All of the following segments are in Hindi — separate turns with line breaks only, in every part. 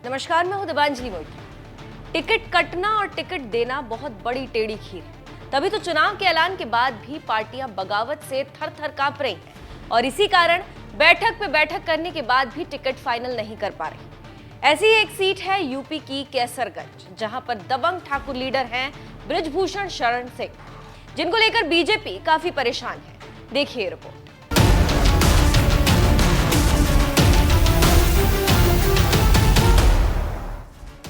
नमस्कार, मैं हूं दिबांजलि मोइत्रा। टिकट कटना और टिकट देना बहुत बड़ी टेढ़ी खीर है। तभी तो चुनाव के ऐलान के बाद भी पार्टियां बगावत से थर-थर कांप रही हैं और इसी कारण बैठक पे बैठक करने के बाद भी टिकट फाइनल नहीं कर पा रही। ऐसी ही एक सीट है यूपी की कैसरगंज, जहां पर दबंग ठाकुर लीडर हैं बृजभूषण शरण सिंह, जिनको लेकर बीजेपी काफी परेशान है। देखिए रिपोर्ट।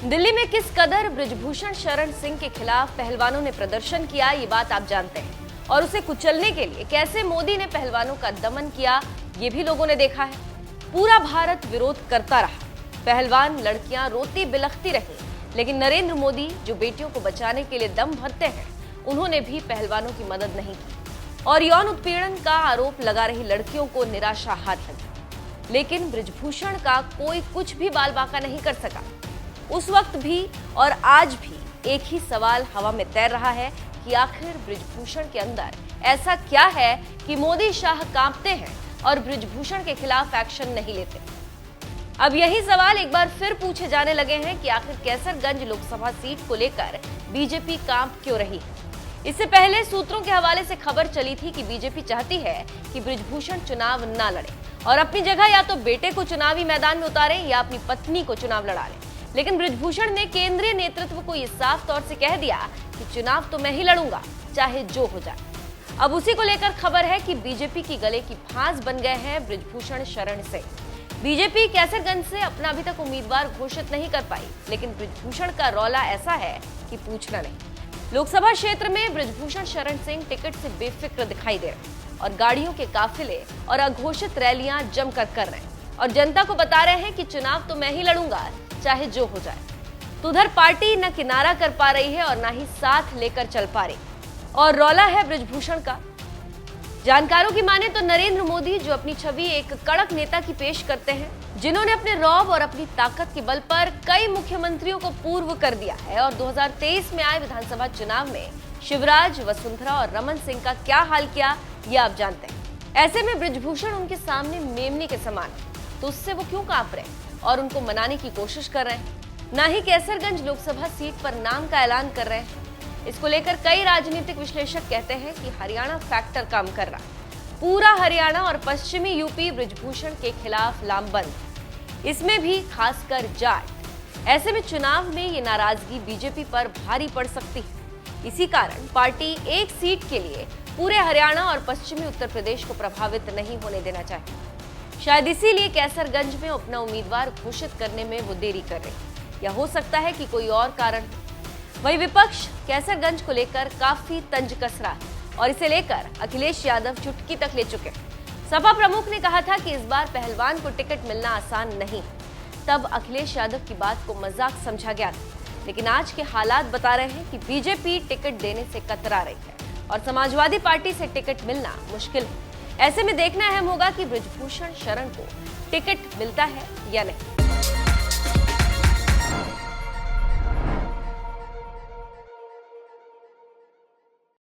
दिल्ली में किस कदर बृजभूषण शरण सिंह के खिलाफ पहलवानों ने प्रदर्शन किया, ये बात आप जानते हैं, और उसे कुचलने के लिए कैसे मोदी ने पहलवानों का दमन किया, ये भी लोगों ने देखा है। पूरा भारत विरोध करता रहा, पहलवान लड़कियां रोती बिलखती रही, लेकिन नरेंद्र मोदी जो बेटियों को बचाने के लिए दम भरते हैं, उन्होंने भी पहलवानों की मदद नहीं की और यौन उत्पीड़न का आरोप लगा रही लड़कियों को निराशा हाथ लगी। लेकिन बृजभूषण का कोई कुछ भी बाल बांका नहीं कर सका। उस वक्त भी और आज भी एक ही सवाल हवा में तैर रहा है कि आखिर बृजभूषण के अंदर ऐसा क्या है कि मोदी शाह कांपते हैं और बृजभूषण के खिलाफ एक्शन नहीं लेते। अब यही सवाल एक बार फिर पूछे जाने लगे हैं कि आखिर कैसरगंज लोकसभा सीट को लेकर बीजेपी कांप क्यों रही है। इससे पहले सूत्रों के हवाले से खबर चली थी कि बीजेपी चाहती है कि बृजभूषण चुनाव ना लड़े और अपनी जगह या तो बेटे को चुनावी मैदान में उतारे या अपनी पत्नी को चुनाव लड़ा ले। लेकिन बृजभूषण ने केंद्रीय नेतृत्व को ये साफ तौर से कह दिया कि चुनाव तो मैं ही लड़ूंगा, चाहे जो हो जाए। अब उसी को लेकर खबर है कि बीजेपी की गले की फांस बन गए हैं बृजभूषण शरण सिंह। बीजेपी कैसरगंज से अपना अभी तक उम्मीदवार घोषित नहीं कर पाई, लेकिन बृजभूषण का रौला ऐसा है कि पूछना नहीं। लोकसभा क्षेत्र में बृजभूषण शरण सिंह टिकट से बेफिक्र दिखाई दे रहे और गाड़ियों के काफिले और अघोषित रैलियां जमकर कर रहे हैं और जनता को बता रहे हैं कि चुनाव तो मैं ही लड़ूंगा, चाहे जो हो जाए। तो उधर पार्टी न किनारा कर पा रही है और ना ही साथ लेकर चल पा रही, और रौला है बृजभूषण का। जानकारों की माने तो नरेंद्र मोदी जो अपनी छवि एक कड़क नेता की पेश करते हैं, जिन्होंने अपने रौब और अपनी ताकत के बल पर कई मुख्यमंत्रियों को पूर्व कर दिया है, और 2023 में आए विधानसभा चुनाव में शिवराज, वसुंधरा और रमन सिंह का क्या हाल किया, ये आप जानते हैं। ऐसे में बृजभूषण उनके सामने मेमने के समान है, तो उससे वो क्यों कांप रहे हैं और उनको मनाने की कोशिश कर रहे हैं। ना ही कैसरगंज लोकसभा सीट पर नाम का ऐलान कर रहे हैं। इसको लेकर कई राजनीतिक विश्लेषक कहते हैं कि हरियाणा फैक्टर काम कर रहा है। पूरा हरियाणा और पश्चिमी यूपी बृजभूषण के खिलाफ लामबंद, इसमें भी खासकर जाट। ऐसे में चुनाव में ये नाराजगी बीजेपी पर भारी पड़ सकती है। इसी कारण पार्टी एक सीट के लिए पूरे हरियाणा और पश्चिमी उत्तर प्रदेश को प्रभावित नहीं होने देना चाहती। शायद इसीलिए कैसरगंज में अपना उम्मीदवार घोषित करने में वो देरी कर रही, या हो सकता है कि कोई और कारण। वही विपक्ष कैसरगंज को लेकर काफी तंज कस रहा है और इसे लेकर अखिलेश यादव चुटकी तक ले चुके हैं। सपा प्रमुख ने कहा था कि इस बार पहलवान को टिकट मिलना आसान नहीं, तब अखिलेश यादव की बात को मजाक समझा गया था। लेकिन आज के हालात बता रहे हैं कि बीजेपी टिकट देने से कतरा रही है और समाजवादी पार्टी से टिकट मिलना मुश्किल है। ऐसे में देखना अहम होगा कि बृजभूषण शरण को टिकट मिलता है या नहीं।